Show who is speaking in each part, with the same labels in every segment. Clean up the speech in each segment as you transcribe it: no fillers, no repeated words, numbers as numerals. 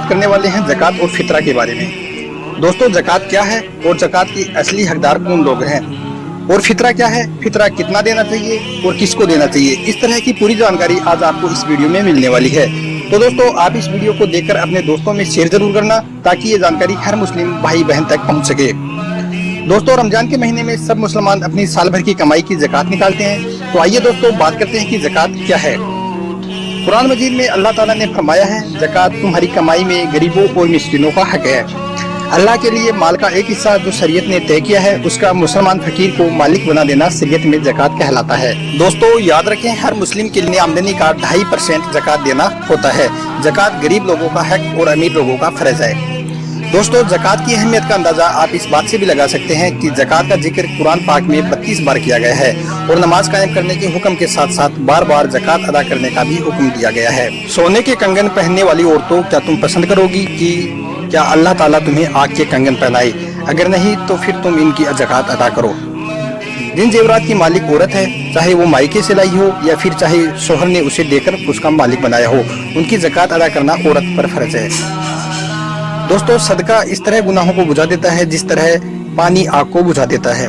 Speaker 1: बात करने वाले हैं ज़कात और फितरा के बारे में। दोस्तों, ज़कात क्या है और ज़कात की असली हकदार कौन लोग हैं, और फितरा क्या है, फितरा कितना देना चाहिए और किसको देना चाहिए, इस तरह की पूरी जानकारी आज आपको इस वीडियो में मिलने वाली है। तो दोस्तों, आप इस वीडियो को देखकर अपने दोस्तों में शेयर जरूर करना ताकि ये जानकारी हर मुस्लिम भाई बहन तक पहुंच सके। दोस्तों, रमजान के महीने में सब मुसलमान अपनी साल भर की कमाई की ज़कात निकालते हैं। तो आइए दोस्तों बात करते हैं कि ज़कात क्या है। कुरान मजीद में अल्लाह ताला ने फरमाया है, ज़कात तुम्हारी कमाई में गरीबों और मिस्किनों का हक है। अल्लाह के लिए माल का एक हिस्सा जो शरीयत ने तय किया है, उसका मुसलमान फकीर को मालिक बना देना शरीयत में ज़कात कहलाता है। दोस्तों, याद रखें, हर मुस्लिम के लिए आमदनी का 2.5% ज़कात देना होता है। ज़कात गरीब लोगों का हक और अमीर लोगों का फर्ज है। दोस्तों, ज़कात की अहमियत का अंदाज़ा आप इस बात से भी लगा सकते हैं कि ज़कात का जिक्र कुरान पाक में 32 बार किया गया है और नमाज कायम करने के हुक्म के साथ साथ बार बार ज़कात अदा करने का भी हुक्म दिया गया है। सोने के कंगन पहनने वाली औरतों, क्या तुम पसंद करोगी कि क्या अल्लाह ताला तुम्हें आग के कंगन पहनाए? अगर नहीं तो फिर तुम इनकी ज़कात अदा करो। जिन जेवरात की मालिक औरत है, चाहे वो मायके से लाई हो या फिर चाहे शोहर ने उसे देकर उसका मालिक बनाया हो, उनकी ज़कात अदा करना औरत पर फर्ज है। दोस्तों, सदका इस तरह गुनाहों को बुझा देता है जिस तरह पानी आग को बुझा देता है।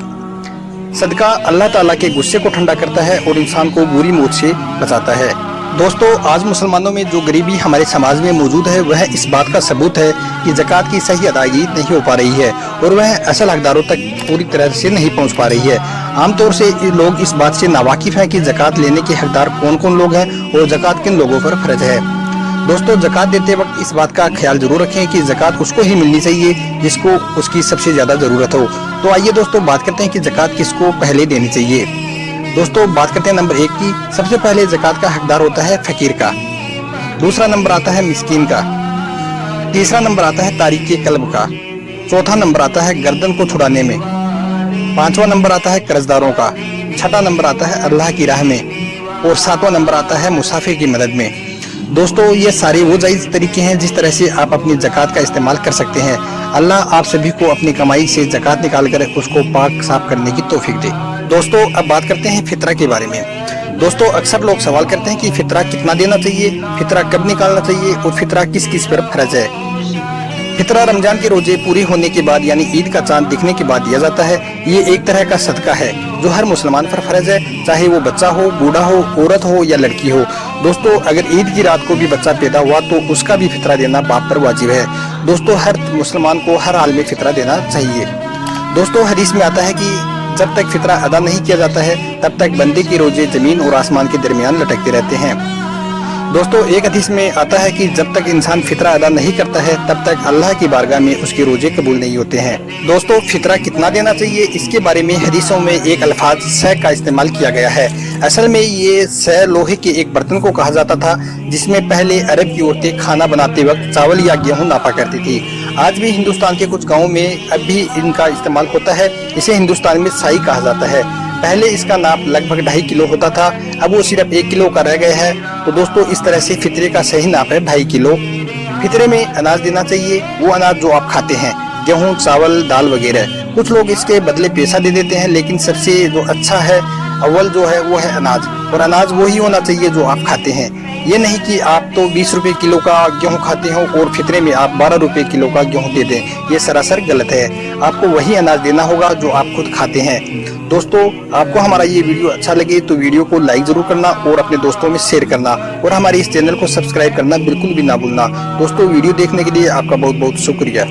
Speaker 1: सदका अल्लाह ताला के गुस्से को ठंडा करता है और इंसान को बुरी मौत से बचाता है। दोस्तों, आज मुसलमानों में जो गरीबी हमारे समाज में मौजूद है, वह इस बात का सबूत है कि ज़कात की सही अदायगी नहीं हो पा रही है और वह असल हकदारों तक पूरी तरह से नहीं पहुंच पा रही है। आमतौर से लोग इस बात से नावाकिफ हैं कि ज़कात लेने के हकदार कौन कौन लोग हैं और ज़कात किन लोगों पर फर्ज है। दोस्तों, ज़कात देते वक्त इस बात का ख्याल जरूर रखें कि ज़कात उसको ही मिलनी चाहिए जिसको उसकी सबसे ज़्यादा ज़रूरत हो। तो आइए दोस्तों बात करते हैं कि ज़कात किसको पहले देनी चाहिए। दोस्तों, बात करते हैं नंबर 1 की। सबसे पहले ज़कात का हकदार होता है फकीर का, दूसरा नंबर आता है मिस्कीन का, तीसरा नंबर आता है तारीक कल्ब का, चौथा नंबर आता है गर्दन को छुड़ाने में, पांचवा नंबर आता है कर्जदारों का, छठा नंबर आता है अल्लाह की राह में और सातवां नंबर आता है मुसाफिर की मदद में। दोस्तों, ये सारे वो जायज़ तरीके हैं जिस तरह से आप अपनी ज़कात का इस्तेमाल कर सकते हैं। अल्लाह आप सभी को अपनी कमाई से ज़कात निकाल कर उसको पाक साफ करने की तौफीक दे। दोस्तों, अब बात करते हैं फितरा के बारे में। दोस्तों, अक्सर लोग सवाल करते हैं कि फितरा कितना देना चाहिए, फितरा कब निकालना चाहिए और फितरा किस किस पर फर्ज है। फितरा रमजान के रोजे पूरे होने के बाद यानी ईद का चांद दिखने के बाद दिया जाता है। ये एक तरह का सदका है जो हर मुसलमान पर फर्ज है, चाहे वो बच्चा हो, बूढ़ा हो, औरत हो या लड़की हो। दोस्तों, अगर ईद की रात को भी बच्चा पैदा हुआ तो उसका भी फितरा देना बाप पर वाजिब है। दोस्तों, हर मुसलमान को हर हाल में फितरा देना चाहिए। दोस्तों, हदीस में आता है कि जब तक फितरा अदा नहीं किया जाता है तब तक बंदे के रोजे जमीन और आसमान के दरमियान लटकते रहते हैं। दोस्तों, एक हदीस में आता है कि जब तक इंसान फितरा अदा नहीं करता है तब तक अल्लाह की बारगाह में उसके रोजे कबूल नहीं होते हैं। दोस्तों, फितरा कितना देना चाहिए, इसके बारे में हदीसों में एक अल्फाज सह का इस्तेमाल किया गया है। असल में ये सह लोहे के एक बर्तन को कहा जाता था जिसमें पहले अरब की औरतें खाना बनाते वक्त चावल या गेहूँ नापा करती थी। आज भी हिंदुस्तान के कुछ गाँवों में अब भी इनका इस्तेमाल होता है। इसे हिंदुस्तान में साई कहा जाता है। पहले इसका नाप लगभग 2.5 किलो होता था, अब वो सिर्फ 1 किलो का रह गया है। तो दोस्तों, इस तरह से फितरे का सही नाप है 2.5 किलो। फितरे में अनाज देना चाहिए, वो अनाज जो आप खाते हैं, गेहूं, चावल, दाल वगैरह। कुछ लोग इसके बदले पैसा दे देते हैं, लेकिन सबसे जो अच्छा है अव्वल जो है वो है अनाज, और अनाज वही होना चाहिए जो आप खाते हैं। ये नहीं कि आप तो 20 रुपए किलो का गेहूं खाते हो और फितरे में आप 12 रुपए किलो का गेहूं दे दें, ये सरासर गलत है। आपको वही अनाज देना होगा जो आप खुद खाते हैं। दोस्तों, आपको हमारा ये वीडियो अच्छा लगे तो वीडियो को लाइक जरूर करना और अपने दोस्तों में शेयर करना और हमारे इस चैनल को सब्सक्राइब करना बिल्कुल भी ना भूलना। दोस्तों, वीडियो देखने के लिए आपका बहुत बहुत शुक्रिया।